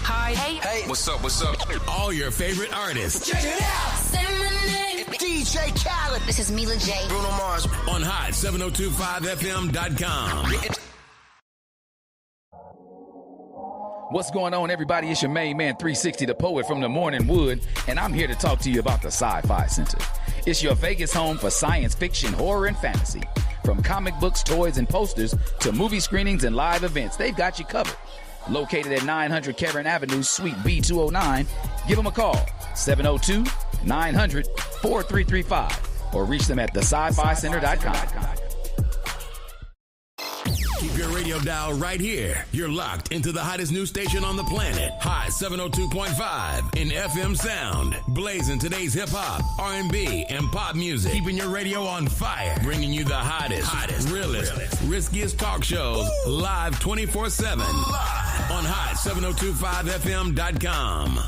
Hi. Hey. What's up? All your favorite artists. Check it out. Say my name. DJ Khaled. This is Mila J. Bruno Mars. On hot7025fm.com. What's going on, everybody? It's your main man, 360, the poet from the Morning Wood, and I'm here to talk to you about the Sci-Fi Center. It's your Vegas home for science fiction, horror, and fantasy. From comic books, toys, and posters to movie screenings and live events, they've got you covered. Located at 900 Cameron Avenue, Suite B209, give them a call, 702-900-4335, or reach them at thescifcenter.com. Keep your radio dial right here. You're locked into the hottest news station on the planet. Hot 702.5 in FM sound. Blazing today's hip-hop, R&B, and pop music. Keeping your radio on fire. Bringing you the hottest, realest, riskiest talk shows live 24/7 on hot7025fm.com.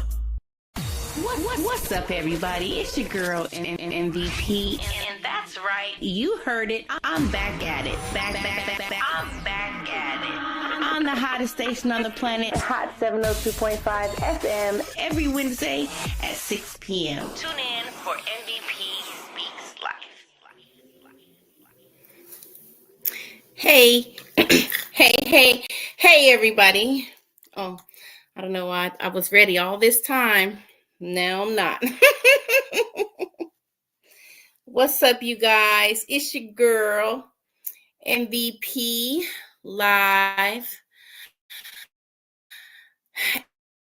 What's up, everybody? It's your girl, MVP. And that's right. You heard it. I'm back at it. Back. I'm back at it. On the hottest station on the planet, Hot 702.5 FM, every Wednesday at 6 p.m. Tune in for MVP Speaks Live. Hey, everybody. Oh, I don't know why I was ready all this time. Now I'm not. What's up, you guys? It's your girl, MVP, live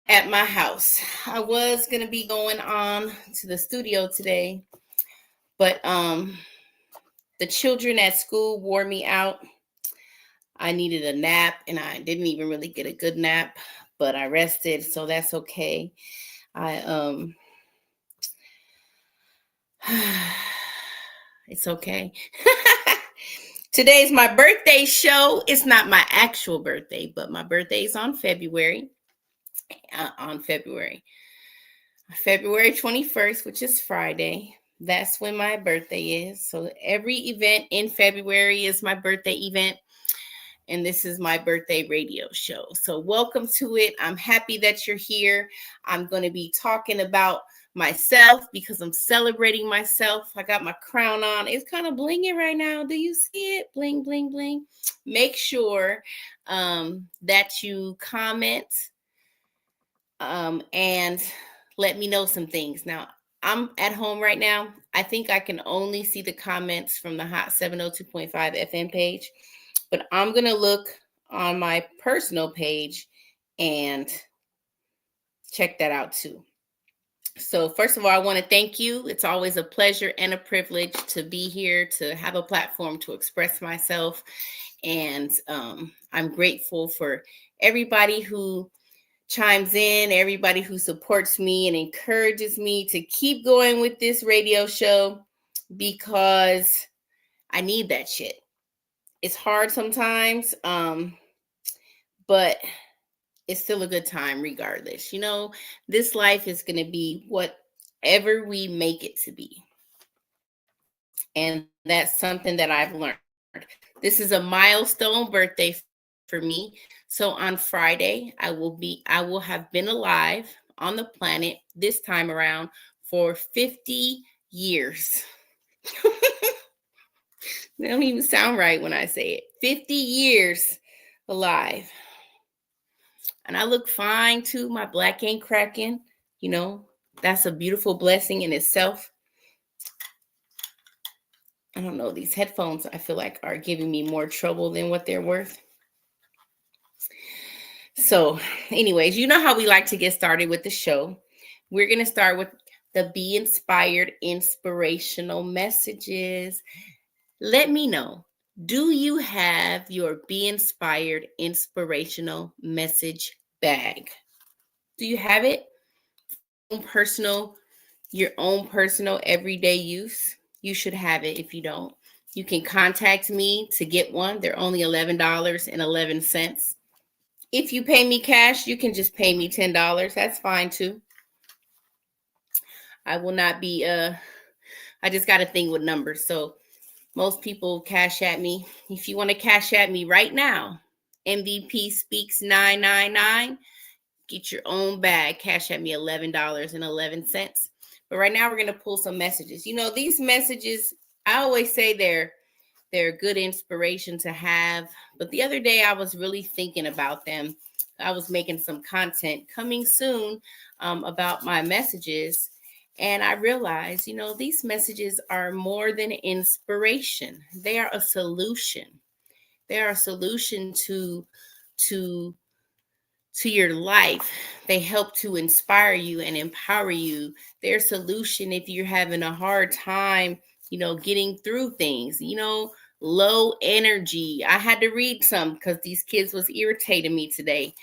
at my house. I was going to be going on to the studio today, but the children at school wore me out. I needed a nap, and I didn't even really get a good nap, but I rested, so that's okay. It's okay. Today's my birthday show. It's not my actual birthday, but my birthday is on February 21st, which is Friday. That's when my birthday is. So every event in February is my birthday event. And this is my birthday radio show. So welcome to it. I'm happy that you're here. I'm going to be talking about myself because I'm celebrating myself. I got my crown on. It's kind of blinging right now. Do you see it? Bling, bling, bling. Make sure that you comment and let me know some things. Now, I'm at home right now. I think I can only see the comments from the Hot 702.5 FM page. But I'm going to look on my personal page and check that out too. So first of all, I want to thank you. It's always a pleasure and a privilege to be here, to have a platform to express myself. And I'm grateful for everybody who chimes in, everybody who supports me and encourages me to keep going with this radio show because I need that shit. It's hard sometimes, but it's still a good time regardless. You know, this life is going to be whatever we make it to be. And that's something that I've learned. This is a milestone birthday for me. So on Friday, I will have been alive on the planet this time around for 50 years. They don't even sound right when I say it. 50 years alive. And I look fine too. My black ain't cracking. You know, that's a beautiful blessing in itself. I don't know. These headphones, I feel like, are giving me more trouble than what they're worth. So anyways, you know how we like to get started with the show. We're going to start with the Be Inspired inspirational messages. Let me know, do you have your Be Inspired inspirational message bag? Do you have it? Your own personal everyday use? You should have it. If you don't, you can contact me to get one. They're only $11.11. If you pay me cash, you can just pay me $10. That's fine too. I will not be, I just got a thing with numbers. So most people cash at me. If you want to cash at me right now, MVP Speaks 999. Get your own bag. Cash at me $11.11. But right now we're going to pull some messages. You know, these messages, I always say they're good inspiration to have. But the other day I was really thinking about them. I was making some content coming soon about my messages. And I realized, you know, these messages are more than inspiration. They are a solution. They are a solution to your life. They help to inspire you and empower you. They're a solution if you're having a hard time, you know, getting through things, you know, low energy. I had to read some because these kids was irritating me today.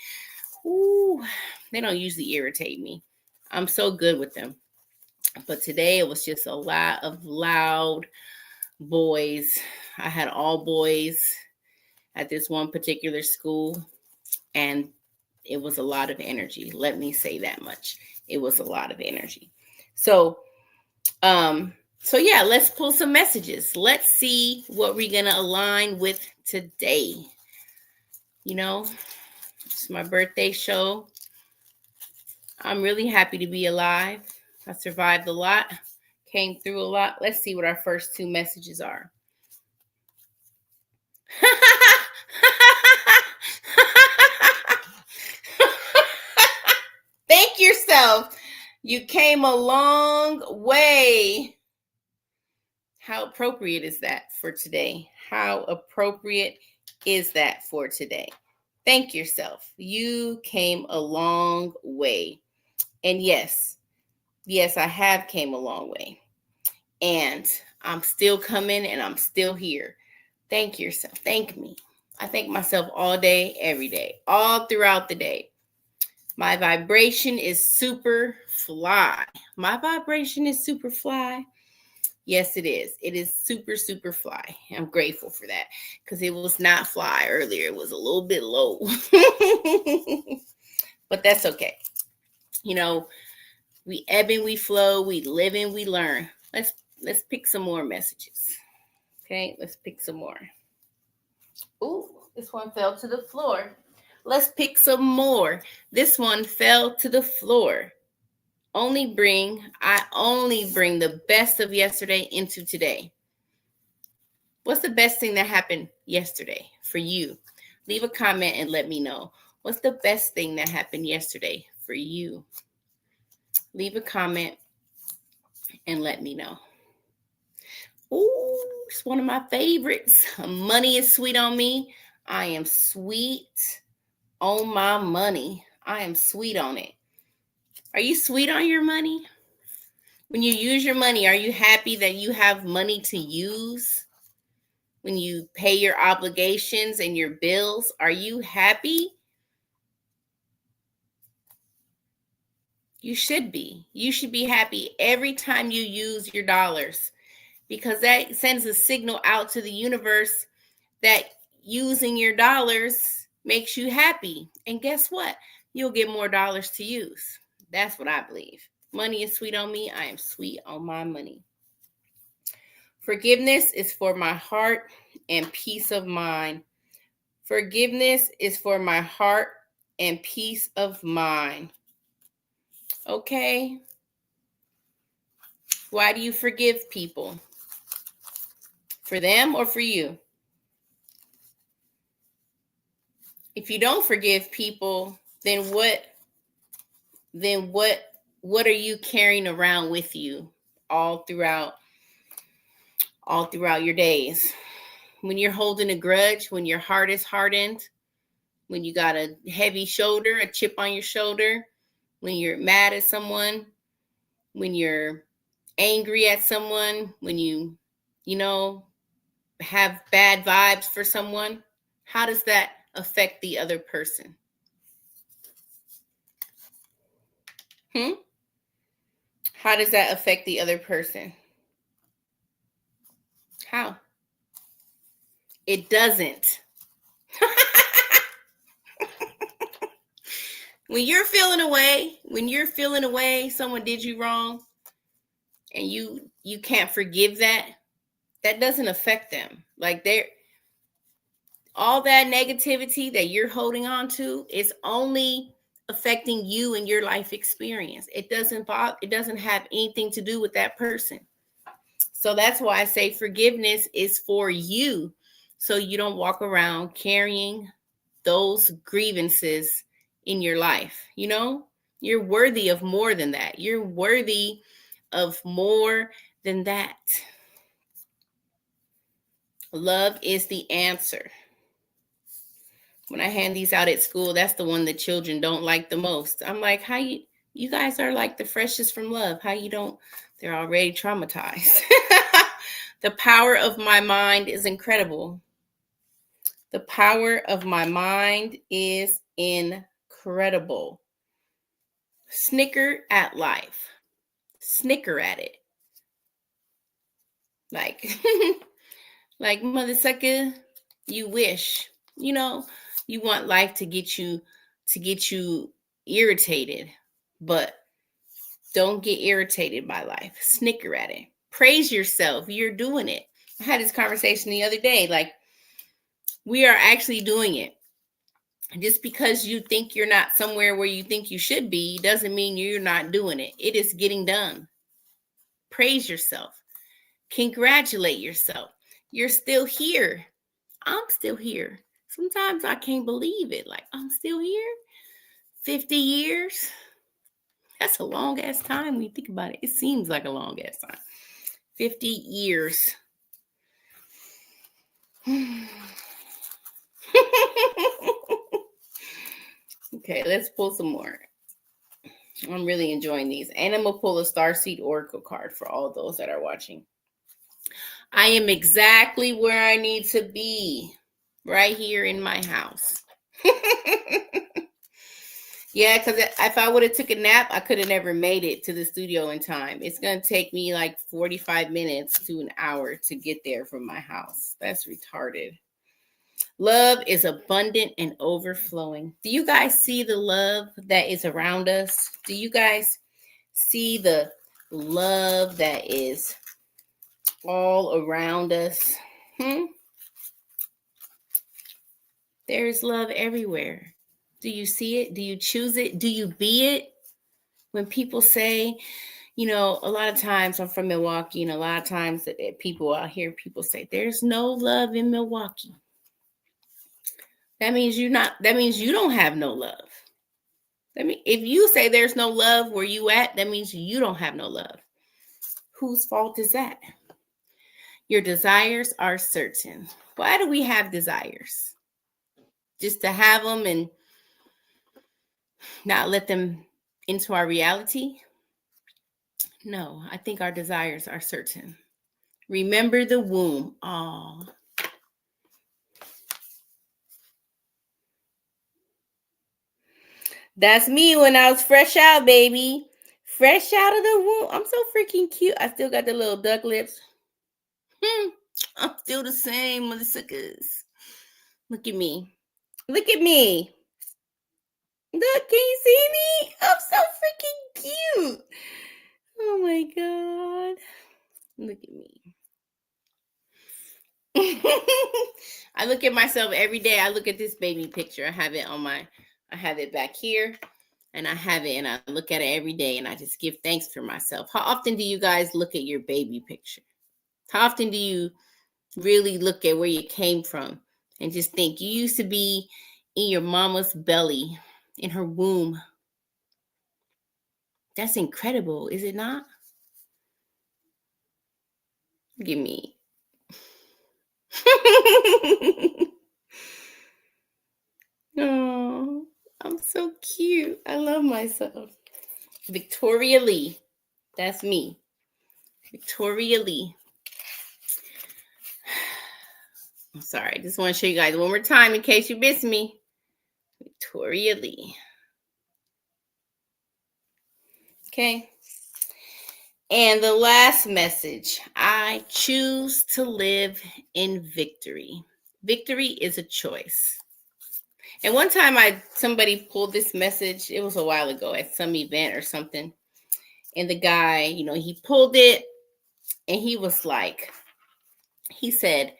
Ooh, they don't usually irritate me. I'm so good with them. But today it was just a lot of loud boys. I had all boys at this one particular school, and it was a lot of energy. Let me say that much. It was a lot of energy. So yeah, let's pull some messages. Let's see what we're going to align with today. You know, it's my birthday show. I'm really happy to be alive. I survived a lot, came through a lot. Let's see what our first two messages are. Thank yourself. You came a long way. How appropriate is that for today? How appropriate is that for today? Thank yourself. You came a long way. And yes, I have came a long way. And I'm still coming and I'm still here. Thank yourself. Thank me. I thank myself all day, every day, all throughout the day. My vibration is super fly. My vibration is super fly. Yes, it is. It is super, super fly. I'm grateful for that because it was not fly earlier. It was a little bit low. But that's okay. You know, we ebb and we flow. We live and we learn. Let's pick some more messages. Okay, let's pick some more. Ooh, this one fell to the floor. Let's pick some more. This one fell to the floor. I only bring the best of yesterday into today. What's the best thing that happened yesterday for you? Leave a comment and let me know. What's the best thing that happened yesterday for you? Leave a comment and let me know. Ooh, it's one of my favorites. Money is sweet on me. I am sweet on my money. I am sweet on it. Are you sweet on your money? When you use your money, are you happy that you have money to use? When you pay your obligations and your bills, are you happy? You should be. You should be happy every time you use your dollars because that sends a signal out to the universe that using your dollars makes you happy. And guess what? You'll get more dollars to use. That's what I believe. Money is sweet on me. I am sweet on my money. Forgiveness is for my heart and peace of mind. Forgiveness is for my heart and peace of mind. Okay. Why do you forgive people? For them or for you? If you don't forgive people, then what are you carrying around with you all throughout your days? When you're holding a grudge, when your heart is hardened, when you got a heavy shoulder, a chip on your shoulder, when you're mad at someone, when you're angry at someone, when you have bad vibes for someone, how does that affect the other person? How does that affect the other person? How? It doesn't. When you're feeling away, someone did you wrong, and you can't forgive that doesn't affect them. Like all that negativity that you're holding on to is only affecting you and your life experience. It doesn't have anything to do with that person. So that's why I say forgiveness is for you, so you don't walk around carrying those grievances in your life. You know, you're worthy of more than that. You're worthy of more than that. Love is the answer. When I hand these out at school, that's the one that children don't like the most. I'm like, how you guys are like the freshest from love. How you don't, they're already traumatized. The power of my mind is incredible. The power of my mind is incredible. Snicker at life. Snicker at it. Like mother sucker, you wish, you know, you want life to get you irritated, but don't get irritated by life. Snicker at it. Praise yourself. You're doing it. I had this conversation the other day. Like, we are actually doing it. Just because you think you're not somewhere where you think you should be doesn't mean you're not doing it. It is getting done. Praise yourself. Congratulate yourself. You're still here. I'm still here. Sometimes I can't believe it. Like, I'm still here. 50 years. That's a long ass time when you think about it. It seems like a long ass time. 50 years. Okay, let's pull some more. I'm really enjoying these. And I'm going to pull a Starseed Oracle card for all those that are watching. I am exactly where I need to be. Right here in my house. Yeah, because if I would have took a nap, I could have never made it to the studio in time. It's going to take me like 45 minutes to an hour to get there from my house. That's retarded. Love is abundant and overflowing. Do you guys see the love that is around us? Do you guys see the love that is all around us? There's love everywhere. Do you see it? Do you choose it? Do you be it? When people say, you know, a lot of times I'm from Milwaukee, and a lot of times that people out here, people say there's no love in Milwaukee. That means you don't have no love. If you say there's no love where you at, that means you don't have no love. Whose fault is that? Your desires are certain. Why do we have desires? Just to have them and not let them into our reality? No, I think our desires are certain. Remember the womb. Oh. That's me when I was fresh out, baby. Fresh out of the womb. I'm so freaking cute. I still got the little duck lips. I'm still the same, mother suckers. Look at me. Look at me. Look, can you see me? I'm so freaking cute. Oh my God. Look at me. I look at myself every day. I look at this baby picture. I have it back here, and I have it, and I look at it every day, and I just give thanks for myself. How often do you guys look at your baby picture? How often do you really look at where you came from and just think you used to be in your mama's belly, in her womb? That's incredible, is it not? Give me. Oh, I'm so cute. I love myself. Victoria Lee. That's me. Victoria Lee. I'm sorry. I just want to show you guys one more time in case you missed me. Victoria Lee. Okay. And the last message. I choose to live in victory. Victory is a choice. And one time somebody pulled this message. It was a while ago at some event or something. And the guy, he pulled it and he was like, he said,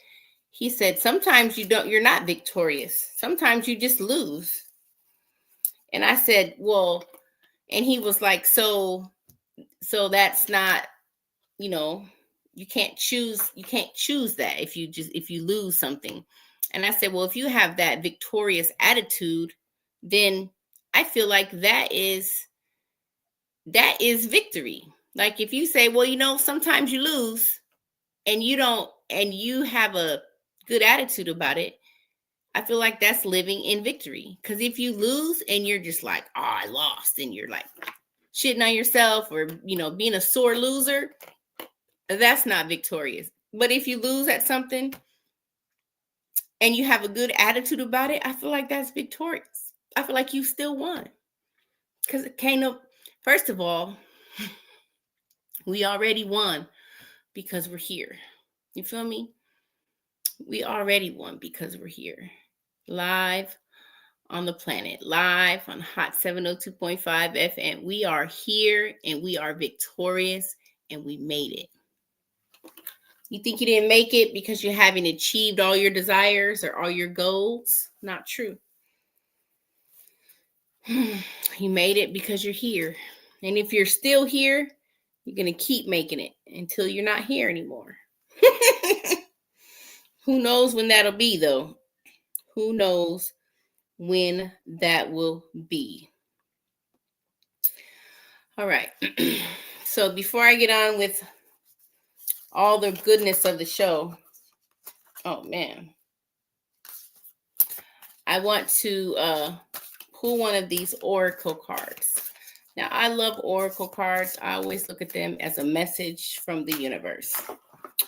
He said, sometimes you're not victorious. Sometimes you just lose. And I said, well, and he was like, so that's not, you can't choose that if you lose something. And I said, well, if you have that victorious attitude, then I feel like that is victory. Like if you say, well, sometimes you lose and you have a good attitude about it, I feel like that's living in victory. Because if you lose and you're just like, oh, I lost, and you're like shitting on yourself or, being a sore loser, that's not victorious. But if you lose at something and you have a good attitude about it, I feel like that's victorious. I feel like you still won. Because first of all, we already won because we're here. You feel me? We already won because we're here. Live on the planet, live on Hot 702.5 FM. We are here and we are victorious and we made it. You think you didn't make it because you haven't achieved all your desires or all your goals? Not true. You made it because you're here. And if you're still here, you're going to keep making it until you're not here anymore. Who knows when that'll be, though? Who knows when that will be? All right. So before I get on with all the goodness of the show, oh man, I want to pull one of these Oracle cards. Now, I love Oracle cards. I always look at them as a message from the universe.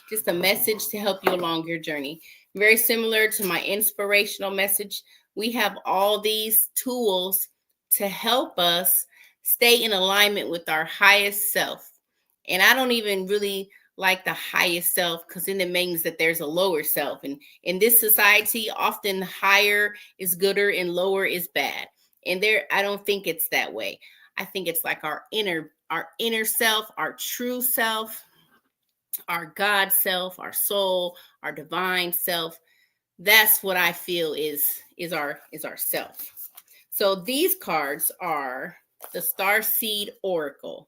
Just a message to help you along your journey. Very similar to my inspirational message. We have all these tools to help us stay in alignment with our highest self. And I don't even really like the highest self, because then it means that there's a lower self. And in this society, often higher is gooder and lower is bad. And I don't think it's that way. I think it's like our inner self, our true self, our God self, our soul, our divine self. That's what I feel is our self. So these cards are the Starseed Oracle.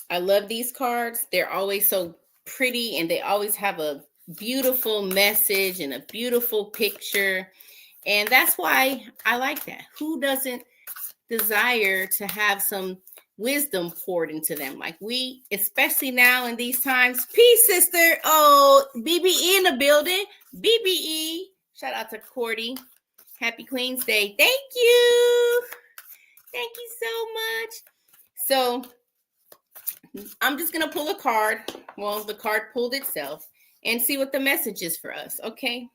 I love these cards. They're always so pretty and they always have a beautiful message and a beautiful picture. And that's why I like that. Who doesn't desire to have some wisdom poured into them? Like we, especially now in these times. Peace, sister. Oh, BBE in the building. BBE. Shout out to Cordy. Happy Queen's Day. Thank you. Thank you so much. So I'm just going to pull a card. Well, the card pulled itself and see what the message is for us. Okay.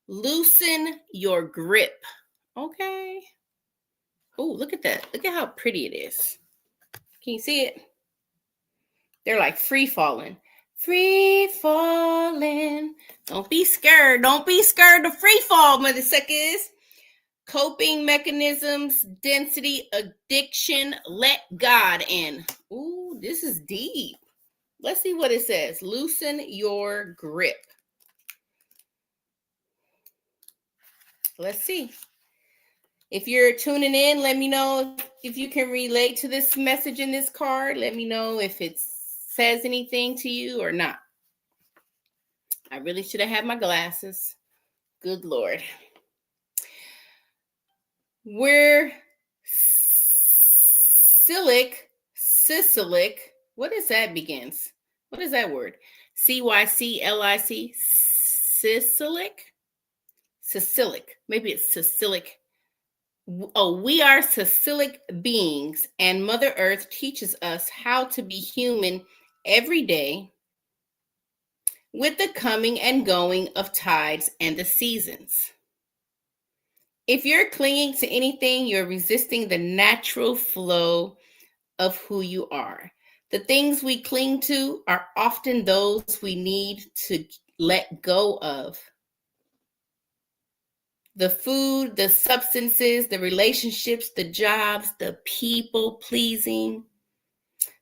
Loosen your grip. Okay. Oh, look at that. Look at how pretty it is. Can you see it? They're like free falling. Free falling. Don't be scared. Don't be scared to free fall, mother suckers. Coping mechanisms, density, addiction, let God in. Ooh, this is deep. Let's see what it says. Loosen your grip. Let's see. If you're tuning in, let me know if you can relate to this message in this card. Let me know if it says anything to you or not. I really should have had my glasses. Good Lord. We're cyclic. What is that begins? What is that word? CYCLIC. Cyclic. Maybe it's cyclic. Oh, we are cyclic beings, and Mother Earth teaches us how to be human every day with the coming and going of tides and the seasons. If you're clinging to anything, you're resisting the natural flow of who you are. The things we cling to are often those we need to let go of. The food, the substances, the relationships, the jobs, the people pleasing.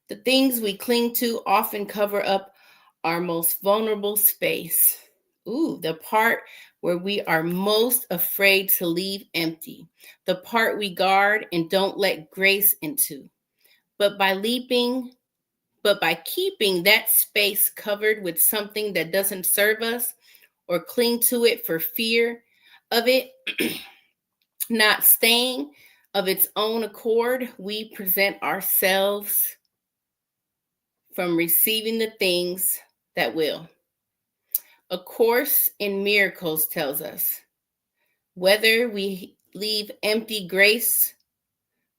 The things we cling to often cover up our most vulnerable space. The part where we are most afraid to leave empty, the part we guard and don't let grace into. But by keeping that space covered with something that doesn't serve us or cling to it for fear of it not staying of its own accord, we present ourselves from receiving the things that will. A Course in Miracles tells us, whether we leave empty grace,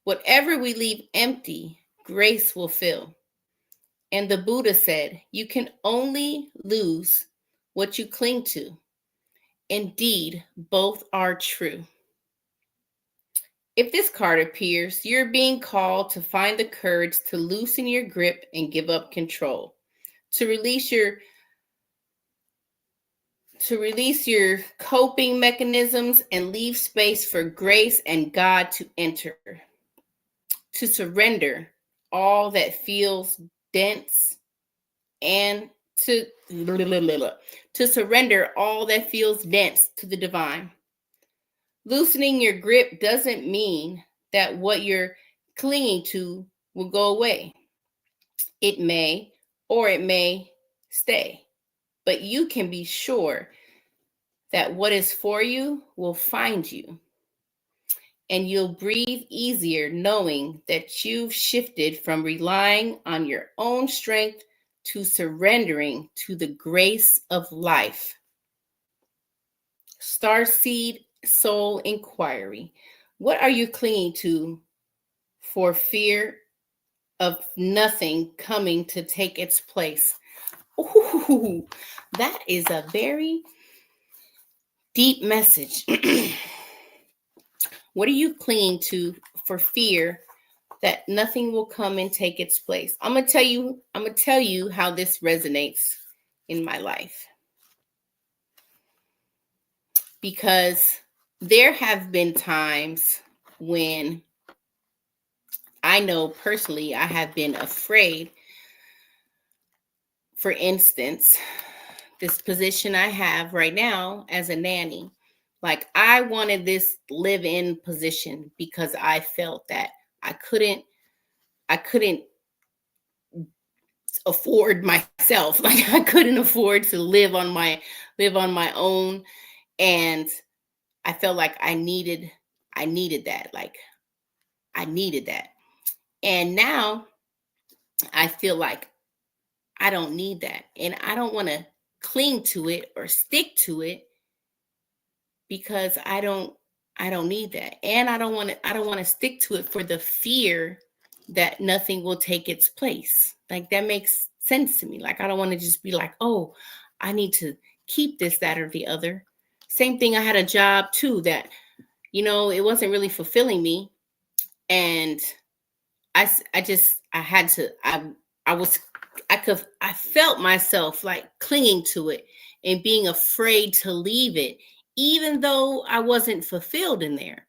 whatever we leave empty, grace will fill. And the Buddha said, you can only lose what you cling to. Indeed, both are true. If this card appears, you're being called to find the courage to loosen your grip and give up control, to release your coping mechanisms and leave space for grace and God to enter, to surrender all that feels dense and to surrender all that feels dense to the divine. Loosening your grip doesn't mean that what you're clinging to will go away. It may, or it may stay. But you can be sure that what is for you will find you. And you'll breathe easier knowing that you've shifted from relying on your own strength to surrendering to the grace of life. Starseed Soul Inquiry. What are you clinging to for fear of nothing coming to take its place? Ooh, that is a very deep message. What are you clinging to for fear that nothing will come and take its place? I'm gonna tell you how this resonates in my life. Because there have been times when I know personally I have been afraid. For instance, this position I have right now as a nanny, like I wanted this live-in position because I felt that I couldn't afford myself. Like I couldn't afford to live on my own. And I felt like I needed that. Like I needed that. And now I feel like I don't need that. And I don't want to cling to it or stick to it because I don't need that. And I don't want to stick to it for the fear that nothing will take its place. Like that makes sense to me. Like I don't want to just be like, oh, I need to keep this, that, or the other. Same thing. I had a job too that, it wasn't really fulfilling me. And I felt myself like clinging to it and being afraid to leave it, even though I wasn't fulfilled in there.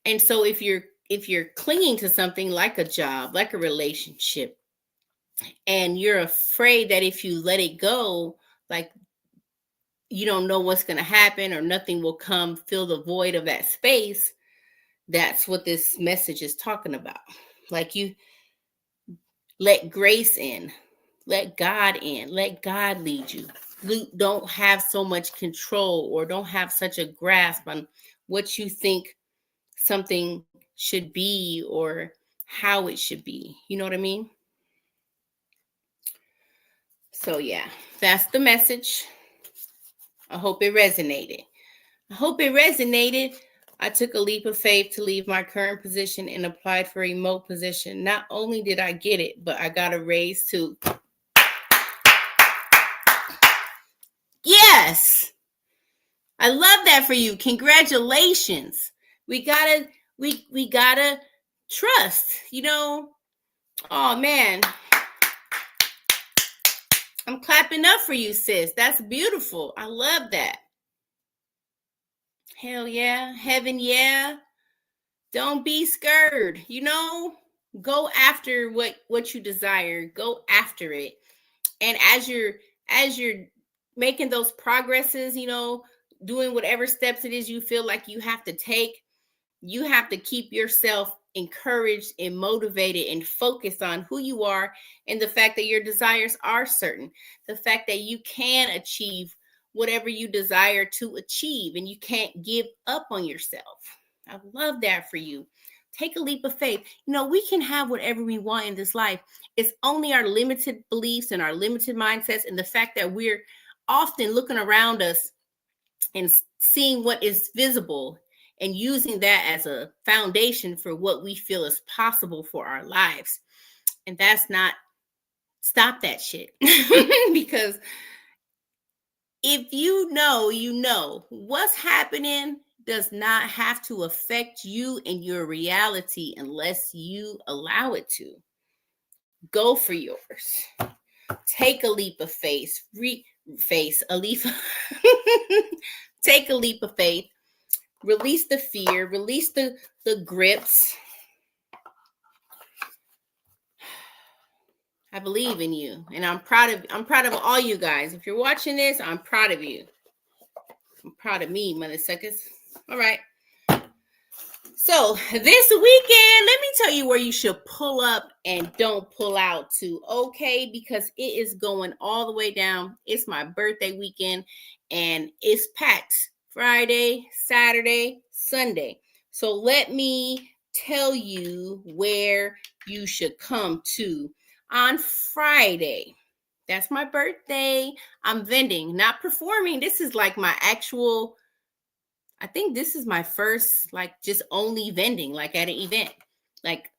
And so if you're clinging to something like a job, like a relationship, and you're afraid that if you let it go, like you don't know what's going to happen or nothing will come fill the void of that space, that's what this message is talking about. Like you let grace in, let God in, let God lead you. Don't have so much control or don't have such a grasp on what you think something should be or how it should be. You know what I mean? So yeah, that's the message. I hope it resonated. I took a leap of faith to leave my current position and applied for a remote position. Not only did I get it, but I got a raise too. Yes. I love that for you. Congratulations. We gotta trust, Oh man. I'm clapping up for you, sis. That's beautiful. I love that. Hell yeah. Heaven, yeah. Don't be scared. Go after what you desire. Go after it. And as you're making those progresses, doing whatever steps it is you feel like you have to take, you have to keep yourself encouraged and motivated and focused on who you are and the fact that your desires are certain, the fact that you can achieve whatever you desire to achieve and you can't give up on yourself. I love that for you. Take a leap of faith. We can have whatever we want in this life. It's only our limited beliefs and our limited mindsets and the fact that we're often looking around us and seeing what is visible and using that as a foundation for what we feel is possible for our lives. And that's not, stop that shit. Because if you know what's happening does not have to affect you and your reality unless you allow it to. Go for yours. Take a leap of faith. Take a leap of faith. Release the fear. Release the grips. I believe in you, and I'm proud of all you guys. If you're watching this, I'm proud of you. I'm proud of me, mother suckers. All right. So this weekend, let me tell you where you should pull up and don't pull out to, okay? Because it is going all the way down. It's my birthday weekend, and it's packed Friday, Saturday, Sunday. So let me tell you where you should come to. On Friday, that's my birthday. I'm vending, not performing. This is like my actual, I think this is my first, like, just only vending, like at an event. Like,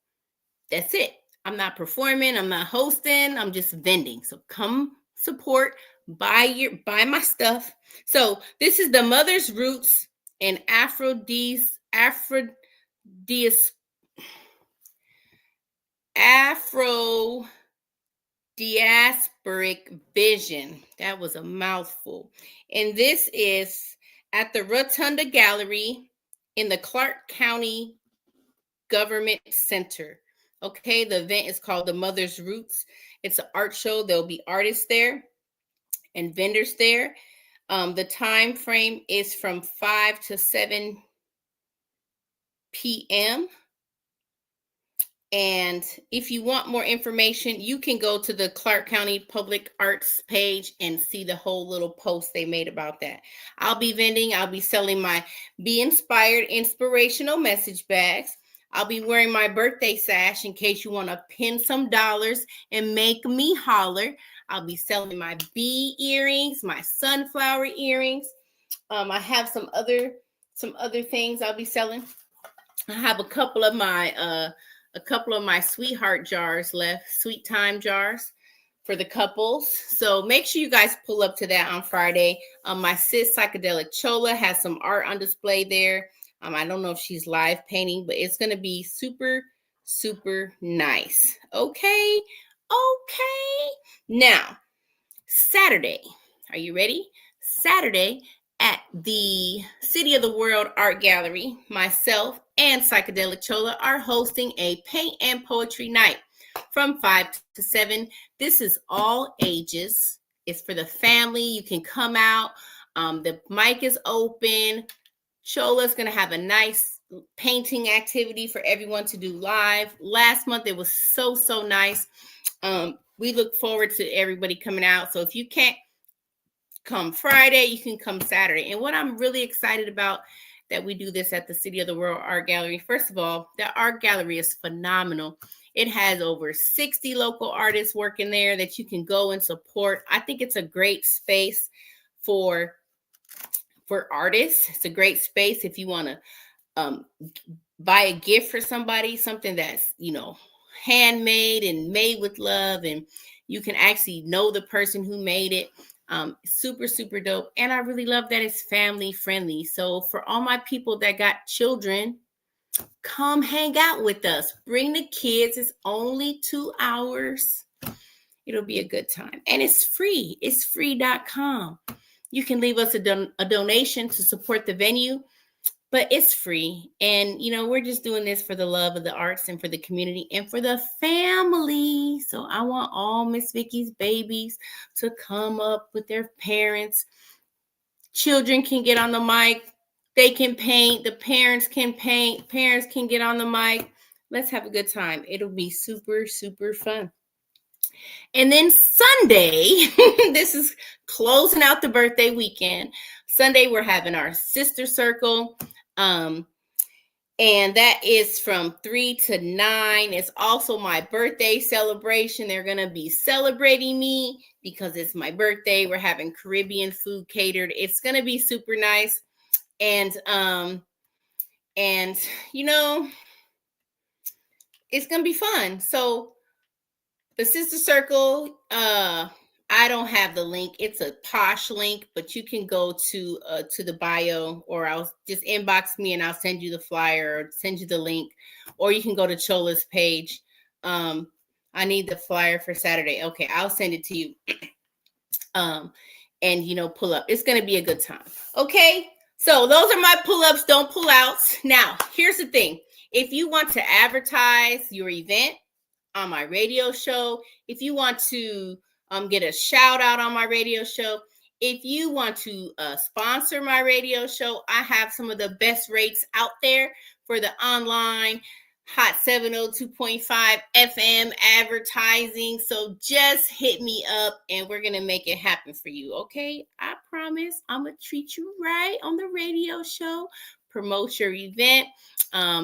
that's it. I'm not performing. I'm not hosting. I'm just vending. So come support, buy my stuff. So this is the Mother's Roots and Afro-diasporic vision. That was a mouthful. And this is at the Rotunda Gallery in the Clark County Government Center. Okay, the event is called the Mother's Roots. It's an art show. There'll be artists there and vendors there. The time frame is from 5 to 7 p.m. And if you want more information, you can go to the Clark County Public Arts page and see the whole little post they made about that. I'll be vending. I'll be selling my Be Inspired inspirational message bags. I'll be wearing my birthday sash in case you want to pin some dollars and make me holler. I'll be selling my bee earrings, my sunflower earrings. I have some other things I'll be selling. I have a couple of my sweetheart jars left, sweet time jars for the couples. So make sure you guys pull up to that on Friday. My sis Psychedelic Chola has some art on display there. I don't know if she's live painting, but it's going to be super, super nice. Okay. Now, Saturday, are you ready? Saturday at the City of the World Art Gallery, myself and Psychedelic Chola are hosting a paint and poetry night from 5 to 7. This is all ages. It's for the family. You can come out. The mic is open. Chola's going to have a nice painting activity for everyone to do live. Last month, it was so nice. We look forward to everybody coming out. So if you can't come Friday, you can come Saturday. And what I'm really excited about that we do this at the City of the World Art Gallery. First of all, the art gallery is phenomenal. It has over 60 local artists working there that you can go and support. I think it's a great space for artists. It's a great space if you want to buy a gift for somebody, something that's, handmade and made with love, and you can actually know the person who made it. Super, super dope. And I really love that it's family friendly. So for all my people that got children, come hang out with us. Bring the kids. It's only 2 hours. It'll be a good time. And it's free. It's free.com. You can leave us a donation to support the venue. but it's free. And, we're just doing this for the love of the arts and for the community and for the family. So I want all Miss Vicky's babies to come up with their parents. Children can get on the mic. They can paint. The parents can paint. Parents can get on the mic. Let's have a good time. It'll be super, super fun. And then Sunday, this is closing out the birthday weekend. Sunday, we're having our sister circle. And that is from 3 to 9. It's also my birthday celebration. They're going to be celebrating me because it's my birthday. We're having Caribbean food catered. It's going to be super nice. And it's going to be fun. So the sister circle, I don't have the link. It's a Posh link, but you can go to the bio, or I'll just inbox me and I'll send you the flyer or send you the link, or you can go to Chola's page. I need the flyer for Saturday. Okay, I'll send it to you. And pull up. It's going to be a good time. Okay, so those are my pull-ups, don't pull outs. Now, here's the thing. If you want to advertise your event on my radio show, if you want to get a shout out on my radio show, if you want to sponsor my radio show, I have some of the best rates out there for the online Hot 702.5 FM advertising. So just hit me up and we're going to make it happen for you. Okay. I promise I'm going to treat you right on the radio show, promote your event,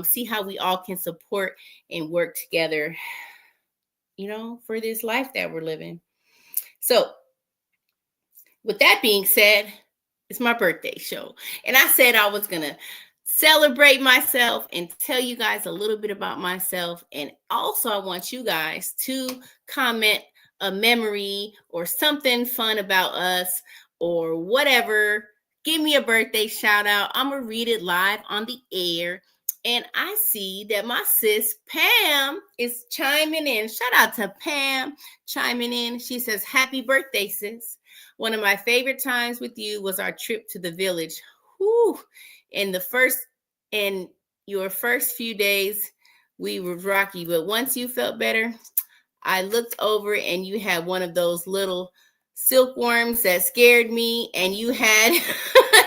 see how we all can support and work together, for this life that we're living. So with that being said, it's my birthday show. And I said I was going to celebrate myself and tell you guys a little bit about myself. And also I want you guys to comment a memory or something fun about us or whatever. Give me a birthday shout out. I'm going to read it live on the air. And I see that my sis Pam is chiming in. Shout out to Pam chiming in. She says, happy birthday, sis. One of my favorite times with you was our trip to the village. Whew. In your first few days, we were rocky. But once you felt better, I looked over and you had one of those little silkworms that scared me, and you had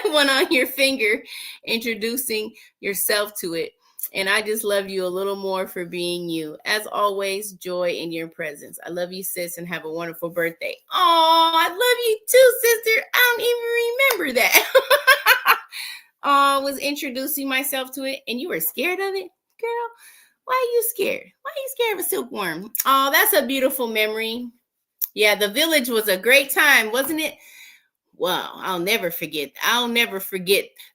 one on your finger introducing yourself to it. And I just love you a little more for being you. As always, joy in your presence. I love you, sis, and have a wonderful birthday. Oh, I love you too, sister. I don't even remember that. I was introducing myself to it, and you were scared of it? Girl, why are you scared? Why are you scared of a silkworm? Oh, that's a beautiful memory. Yeah, the village was a great time, wasn't it? Wow, I'll never forget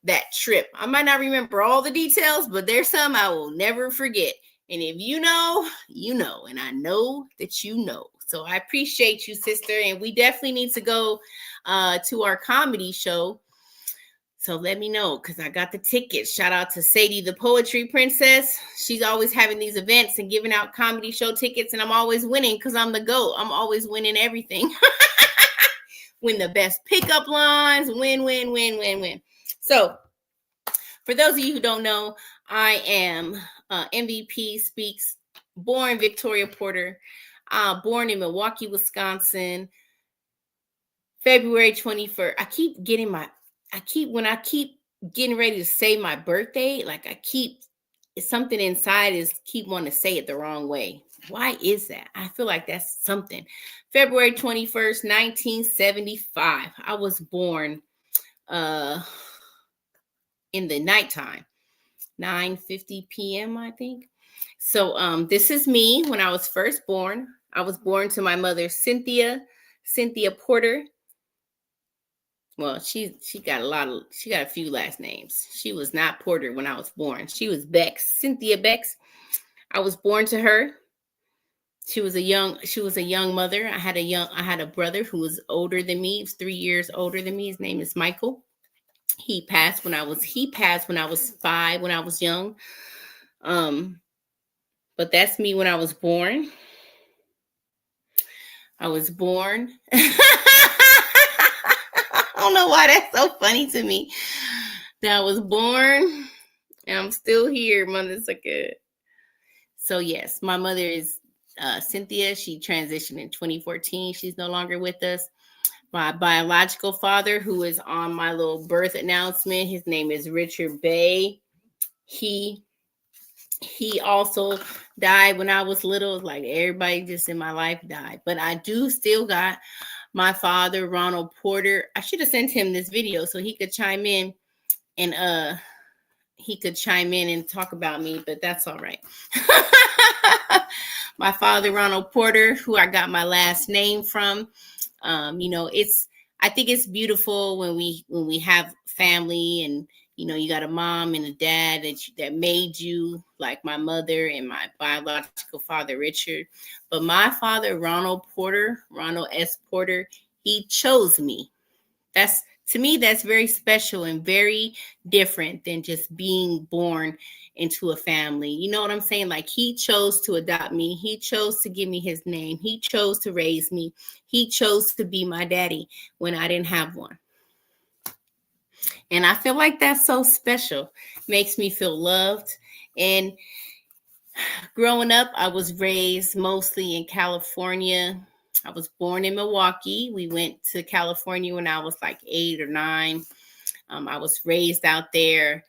that trip. I might not remember all the details, but there's some I will never forget. And if you know, you know, and I know that you know. So I appreciate you, sister. And we definitely need to go to our comedy show. So let me know, because I got the tickets. Shout out to Sadie, the Poetry Princess. She's always having these events and giving out comedy show tickets, and I'm always winning because I'm the GOAT. I'm always winning everything. Win the best pickup lines. Win. So for those of you who don't know, I am MVP Speaks, born Victoria Porter, born in Milwaukee, Wisconsin, February 21st. When I keep getting ready to say my birthday, something inside keep wanting to say it the wrong way. Why is that? I feel like that's something. February 21st, 1975. I was born in the nighttime, 9:50 p.m., I think. So this is me when I was first born. I was born to my mother, Cynthia Porter. Well, she got a few last names. She was not Porter when I was born. She was Bex, Cynthia Bex. I was born to her. She was a young mother. I had a brother who was older than me. He was 3 years older than me. His name is Michael. He passed when I was 5, when I was young. But that's me when I was born. I was born. I don't know why that's so funny to me. That I was born And I'm still here, mother sucker. So yes, my mother is Cynthia. She transitioned in 2014. She's no longer with us. My biological father, who is on my little birth announcement, his name is Richard Bay. He also died when I was little. Like everybody just in my life died. But I do still got my father, Ronald Porter. I should have sent him this video so he could chime in and talk about me, but that's all right. My father, Ronald Porter, who I got my last name from. I think it's beautiful when we have family and, you got a mom and a dad that made you, like my mother and my biological father, Richard. But my father, Ronald S. Porter, he chose me. To me, that's very special and very different than just being born into a family. You know what I'm saying? Like, he chose to adopt me. He chose to give me his name. He chose to raise me. He chose to be my daddy when I didn't have one. And I feel like that's so special. Makes me feel loved. And growing up, I was raised mostly in California. I was born in Milwaukee. We went to California when I was like 8 or 9. I was raised out there,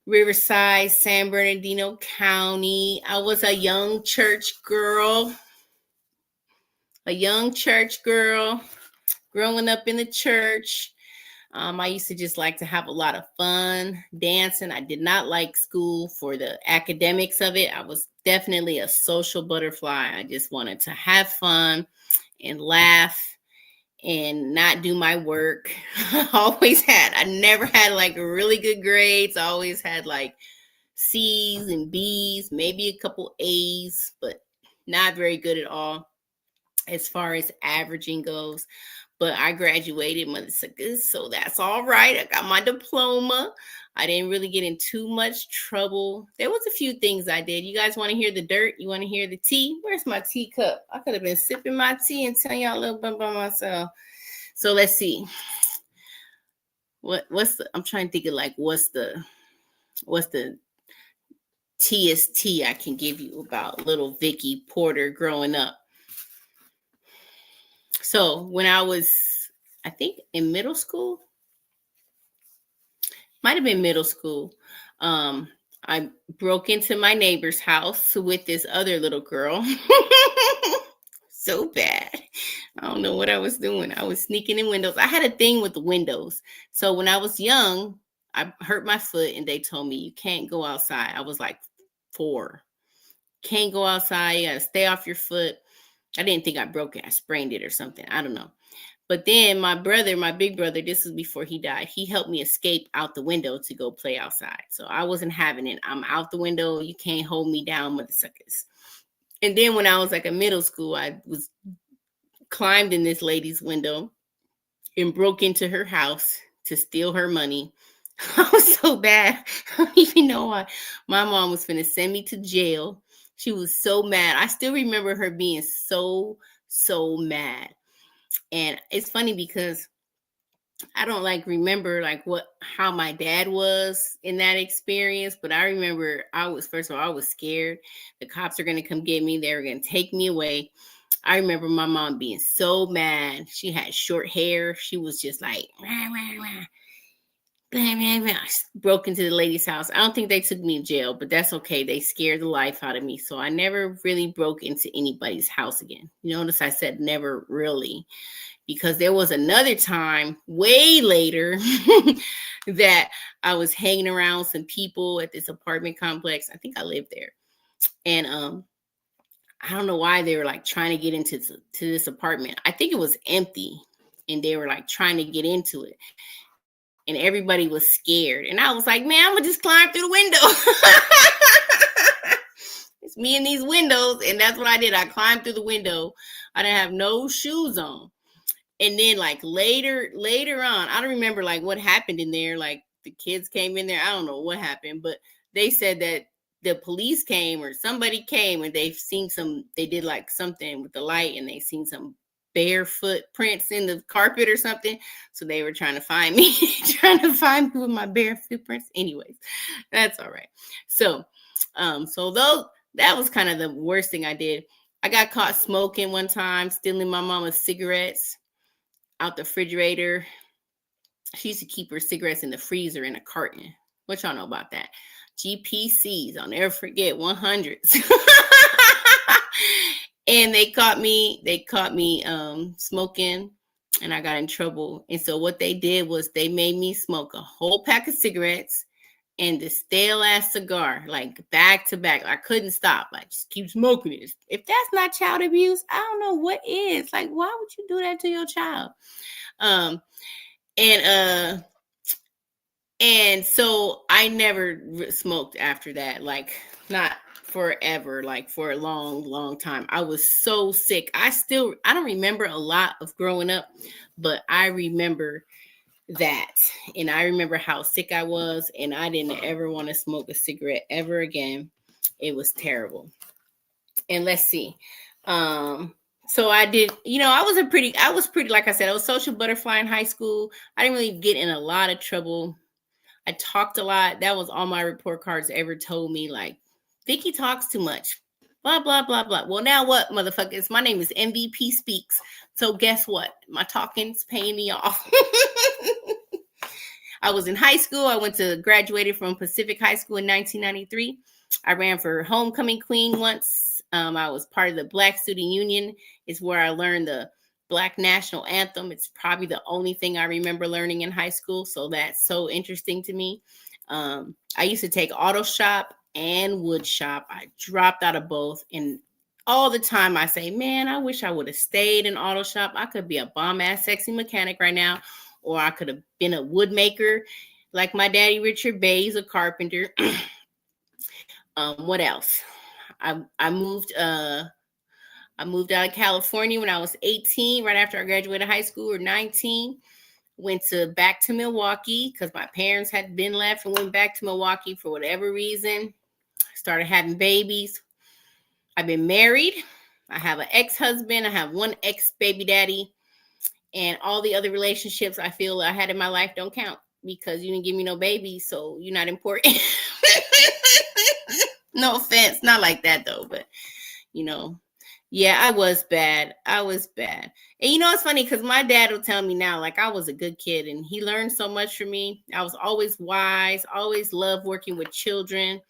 Riverside, San Bernardino County. I was a young church girl growing up in the church. I used to just like to have a lot of fun dancing. I did not like school for the academics of it. I was definitely a social butterfly. I just wanted to have fun and laugh and not do my work. I never had like really good grades. I always had like C's and B's, maybe a couple A's, but not very good at all as far as averaging goes. But I graduated, mother suckers, so that's all right. I got my diploma. I didn't really get in too much trouble. There was a few things I did. You guys want to hear the dirt? You want to hear the tea? Where's my teacup? I could have been sipping my tea and telling y'all a little bit about myself. So let's see. I'm trying to think of like what's the TST I can give you about little Vicky Porter growing up. So when I was, I think in middle school, might have been middle school, I broke into my neighbor's house with this other little girl. So bad. I don't know what I was doing. I was sneaking in windows. I had a thing with the windows. So when I was young, I hurt my foot and they told me you can't go outside. I was like 4. Can't go outside. You got to stay off your foot. I didn't think I broke it. I sprained it or something. I don't know. But then my big brother, this was before he died, he helped me escape out the window to go play outside. So I wasn't having it. I'm out the window. You can't hold me down, mother suckers. And then when I was like in middle school, I was climbed in this lady's window and broke into her house to steal her money. I was so bad. I don't even know why. My mom was finna send me to jail. She was so mad. I still remember her being so mad. And it's funny because I don't like remember like how my dad was in that experience, but I remember I was scared. The cops are going to come get me. They were going to take me away. I remember my mom being so mad. She had short hair. She was just like, rah, rah, rah. I broke into the lady's house. I don't think they took me to jail, but that's okay. They scared the life out of me. So I never really broke into anybody's house again. You notice I said never really, because there was another time way later that I was hanging around some people at this apartment complex. I think I lived there. And I don't know why they were like trying to get into this apartment. I think it was empty and they were like trying to get into it. And everybody was scared. And I was like, man, I'm going to just climb through the window. It's me in these windows. And that's what I did. I climbed through the window. I didn't have no shoes on. And then like later on, I don't remember like what happened in there. Like the kids came in there. I don't know what happened. But they said that the police came or somebody came and they did like something with the light and they seen some bare footprints in the carpet or something. So they were trying to find me, with my bare footprints. Anyways, that's all right. So, though that was kind of the worst thing I did. I got caught smoking one time, stealing my mama's cigarettes out the refrigerator. She used to keep her cigarettes in the freezer in a carton. What y'all know about that? GPCs, I'll never forget, 100s. And they caught me smoking, and I got in trouble. And so what they did was they made me smoke a whole pack of cigarettes and the stale ass cigar, like back to back. I couldn't stop. I just keep smoking it. If that's not child abuse, I don't know what is. Like, why would you do that to your child? And so I never smoked after that, like not forever, like for a long, long time. I was so sick. I don't remember a lot of growing up, but I remember that. And I remember how sick I was, and I didn't ever want to smoke a cigarette ever again. It was terrible. And let's see. So I did, I was pretty, like I said, I was social butterfly in high school. I didn't really get in a lot of trouble. I talked a lot. That was all my report cards ever told me, like, Vicky talks too much. Blah, blah, blah, blah. Well, now what, motherfuckers? My name is MVP Speaks. So guess what? My talking's paying me off. I was in high school. I graduated from Pacific High School in 1993. I ran for homecoming queen once. I was part of the Black Student Union. It's where I learned the Black National Anthem. It's probably the only thing I remember learning in high school. So that's so interesting to me. I used to take auto shop and wood shop. I dropped out of both. And all the time I say, man, I wish I would have stayed in auto shop. I could be a bomb ass sexy mechanic right now. Or I could have been a wood maker like my daddy, Richard Bay. He's a carpenter. What else? I moved out of California when I was 18, right after I graduated high school, or 19. Went back to Milwaukee because my parents had been left, and went back to Milwaukee for whatever reason. Started having babies. I've been married. I have an ex-husband. I have one ex-baby daddy. And all the other relationships I feel I had in my life don't count because you didn't give me no baby, so you're not important. No offense. Not like that, though. But, yeah, I was bad. And it's funny because my dad will tell me now, like, I was a good kid and he learned so much from me. I was always wise, always loved working with children.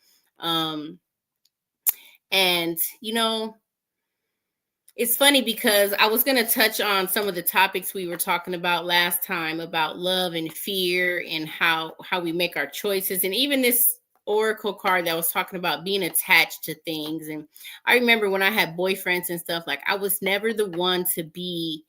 It's funny because I was going to touch on some of the topics we were talking about last time about love and fear and how we make our choices. And even this oracle card that was talking about being attached to things. And I remember when I had boyfriends and stuff, like I was never the one to be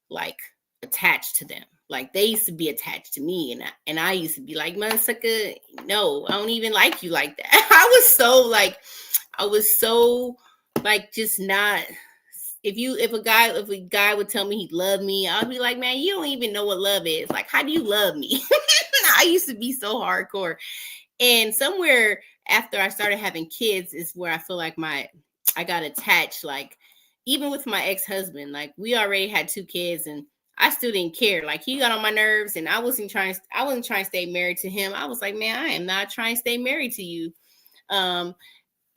like attached to them. Like they used to be attached to me, and I used to be like, motherfucker, no, I don't even like you like that. I was so just not. If a guy would tell me he loved me, I'd be like, man, you don't even know what love is. Like, how do you love me? I used to be so hardcore. And somewhere after I started having kids is where I feel like I got attached. Like, even with my ex-husband, like we already had 2 kids and I still didn't care. Like he got on my nerves and I wasn't trying to stay married to him. I was like, man, I am not trying to stay married to you. And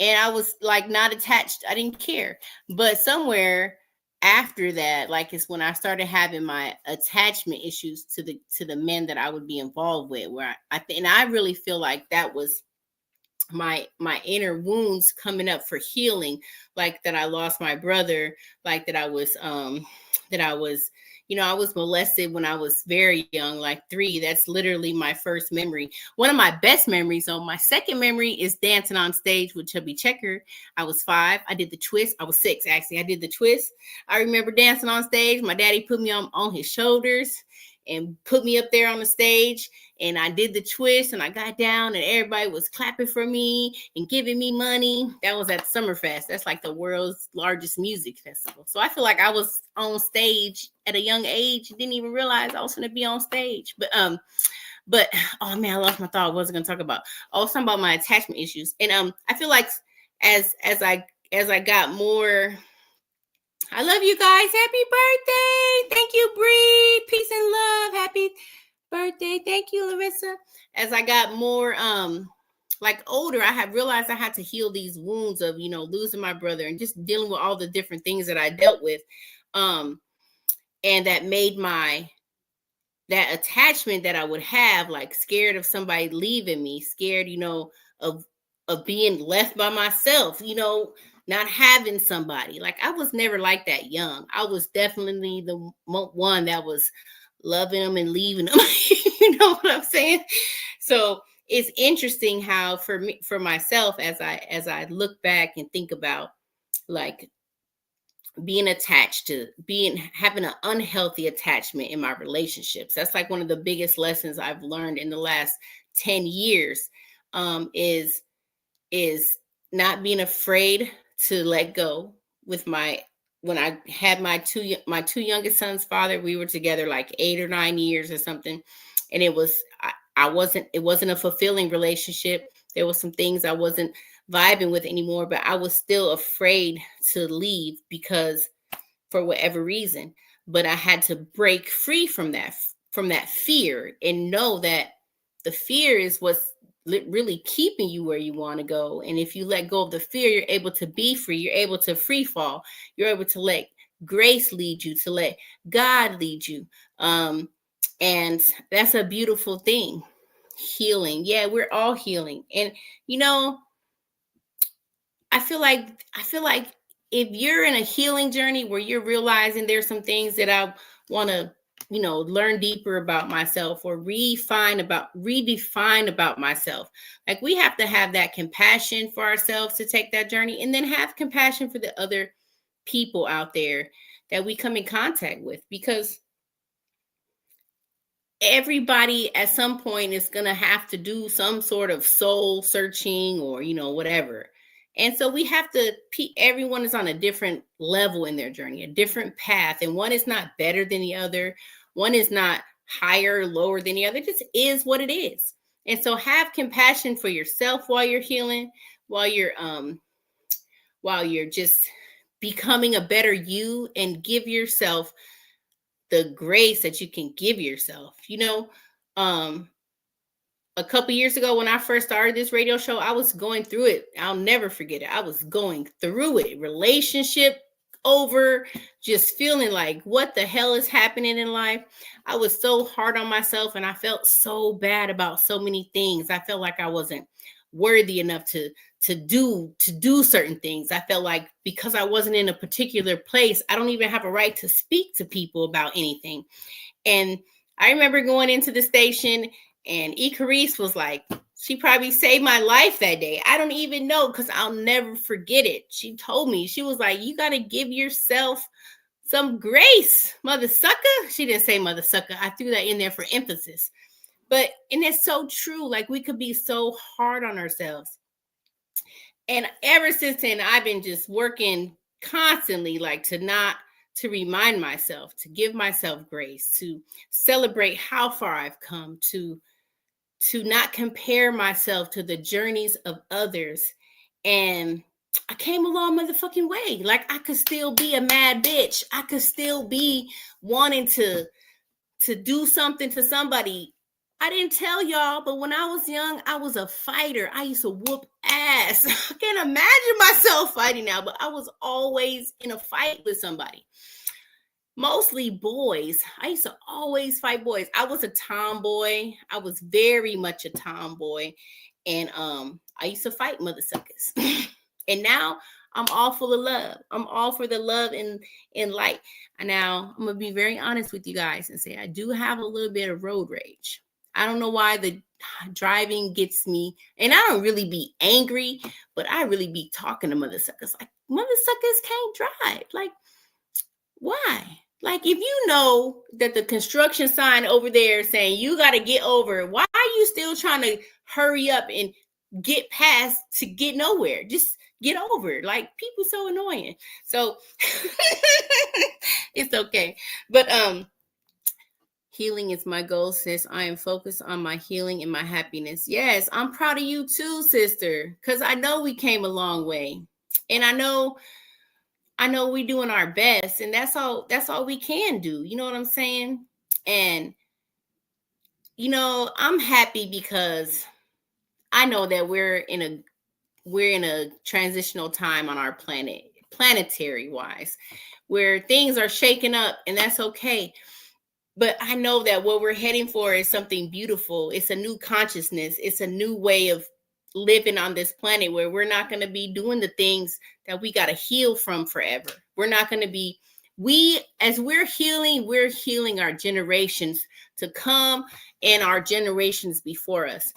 I was like not attached. I didn't care. But somewhere after that, like it's when I started having my attachment issues to the men that I would be involved with, where I really feel like that was my inner wounds coming up for healing, like that I lost my brother, like that I was I was molested when I was very young, like 3. That's literally my first memory. One of my best memories. So my second memory is dancing on stage with Chubby Checker. I was 5. I did the twist. I was 6, actually. I did the twist. I remember dancing on stage. My daddy put me on his shoulders and put me up there on the stage. And I did the twist and I got down and everybody was clapping for me and giving me money. That was at Summerfest. That's like the world's largest music festival. So I feel like I was on stage at a young age. Didn't even realize I was going to be on stage. But oh man, I lost my thought. What was I going to talk about? I was talking about my attachment issues. And I feel like as I got more I love you guys. Happy birthday. Thank you, Bree. Peace and love. Happy birthday. Thank you, Larissa. As I got more like older, I have realized I had to heal these wounds of, losing my brother and just dealing with all the different things that I dealt with. And that made that attachment that I would have, like scared of somebody leaving me, scared, of being left by myself, not having somebody. Like I was never like that young. I was definitely the one that was loving them and leaving them. You know what I'm saying? So it's interesting how for myself, as I look back and think about like being attached to having an unhealthy attachment in my relationships. That's like one of the biggest lessons I've learned in the last 10 years, is not being afraid to let go. When I had my two youngest sons' father, we were together like 8 or 9 years or something. And it wasn't a fulfilling relationship. There was some things I wasn't vibing with anymore, but I was still afraid to leave because for whatever reason. But I had to break free from that fear and know that the fear is what's really keeping you where you want to go. And if you let go of the fear, you're able to be free. You're able to free fall. You're able to let grace lead you, to let God lead you. And that's a beautiful thing. Healing. Yeah, we're all healing. And, I feel like if you're in a healing journey where you're realizing there's some things that I want to, learn deeper about myself or redefine about myself, like we have to have that compassion for ourselves to take that journey, and then have compassion for the other people out there that we come in contact with, because everybody at some point is going to have to do some sort of soul searching or, whatever. And so we have to, everyone is on a different level in their journey, a different path. And one is not better than the other. One is not higher or lower than the other. It just is what it is. And so have compassion for yourself while you're healing, while you're just becoming a better you, and give yourself the grace that you can give yourself. A couple years ago when I first started this radio show, I was going through it. I'll never forget it. I was going through it. Relationship over, just feeling like, what the hell is happening in life? I was so hard on myself, and I felt so bad about so many things. I felt like I wasn't worthy enough to do certain things. I felt like because I wasn't in a particular place, I don't even have a right to speak to people about anything. And I remember going into the station, and Icarice was like, she probably saved my life that day. I don't even know, because I'll never forget it. She told me, she was like, you got to give yourself some grace, mother sucker. She didn't say mother sucker. I threw that in there for emphasis. And it's so true. Like, we could be so hard on ourselves. And ever since then, I've been just working constantly, like to remind myself, to give myself grace, to celebrate how far I've come, to not compare myself to the journeys of others. And I came a long motherfucking way. Like, I could still be a mad bitch. I could still be wanting to do something to somebody. I didn't tell y'all, but when I was young, I was a fighter. I used to whoop ass. I can't imagine myself fighting now, but I was always in a fight with somebody. Mostly boys. I used to always fight boys. I was a tomboy. I was very much a tomboy. And I used to fight mother suckers. And now I'm all full of love. I'm all for the love and light. And now I'm going to be very honest with you guys and say I do have a little bit of road rage. I don't know why the driving gets me. And I don't really be angry, but I really be talking to mother suckers. Like, mother suckers can't drive. Like, why? Like, if you know that the construction sign over there saying you got to get over, why are you still trying to hurry up and get past to get nowhere? Just get over. Like, people so annoying. So it's okay. But healing is my goal, sis. I am focused on my healing and my happiness. Yes, I'm proud of you too, sister, because I know we came a long way. And I know I know we're doing our best, and that's all we can do. You know what I'm saying? And I'm happy because I know that we're in a transitional time on our planet, planetary wise, where things are shaking up, and that's okay. But I know that what we're heading for is something beautiful. It's a new consciousness. It's a new way of living on this planet where we're not going to be doing the things that we got to heal from forever. We're not going to be, as we're healing our generations to come and our generations before us.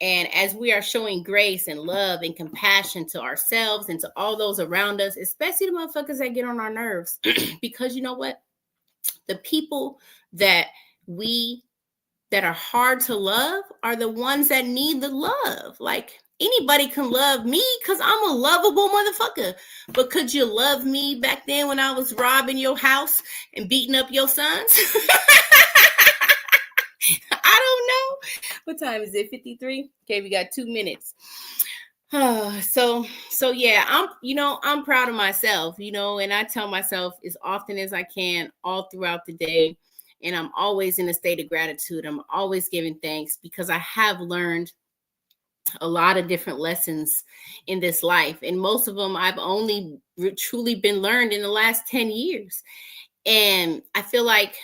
And as we are showing grace and love and compassion to ourselves and to all those around us, especially the motherfuckers that get on our nerves, because you know what? The people that are hard to love are the ones that need the love. Like, anybody can love me because I'm a lovable motherfucker. But could you love me back then when I was robbing your house and beating up your sons? I don't know. What time is it? 53? Okay, we got 2 minutes. So yeah, I'm proud of myself, and I tell myself as often as I can all throughout the day. And I'm always in a state of gratitude. I'm always giving thanks because I have learned a lot of different lessons in this life. And most of them I've only truly been learned in the last 10 years. And I feel like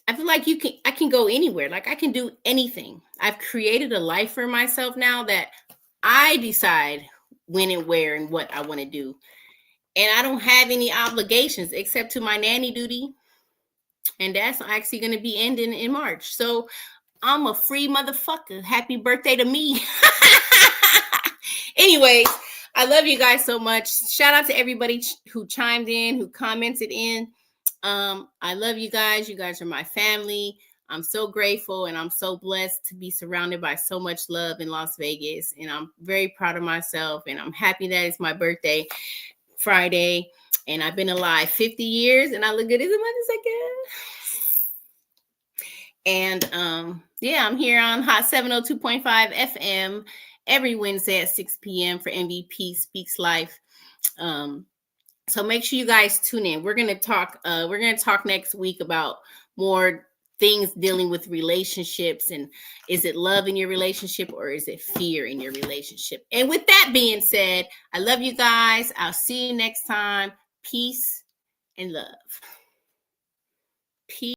I can go anywhere. Like, I can do anything. I've created a life for myself now that I decide when and where and what I want to do. And I don't have any obligations except to my nanny duty. And that's actually going to be ending in March. So I'm a free motherfucker. Happy birthday to me. Anyways, I love you guys so much. Shout out to everybody who chimed in, who commented in. I love you guys. You guys are my family. I'm so grateful and I'm so blessed to be surrounded by so much love in Las Vegas. And I'm very proud of myself. And I'm happy that it's my birthday Friday. And I've been alive 50 years and I look good as a motherfucker. And yeah, I'm here on Hot 702.5 FM every Wednesday at 6 p.m. for MVP Speaks Life. So make sure you guys tune in. We're gonna talk next week about more things dealing with relationships, and is it love in your relationship or is it fear in your relationship? And with that being said, I love you guys. I'll see you next time. Peace and love. Peace.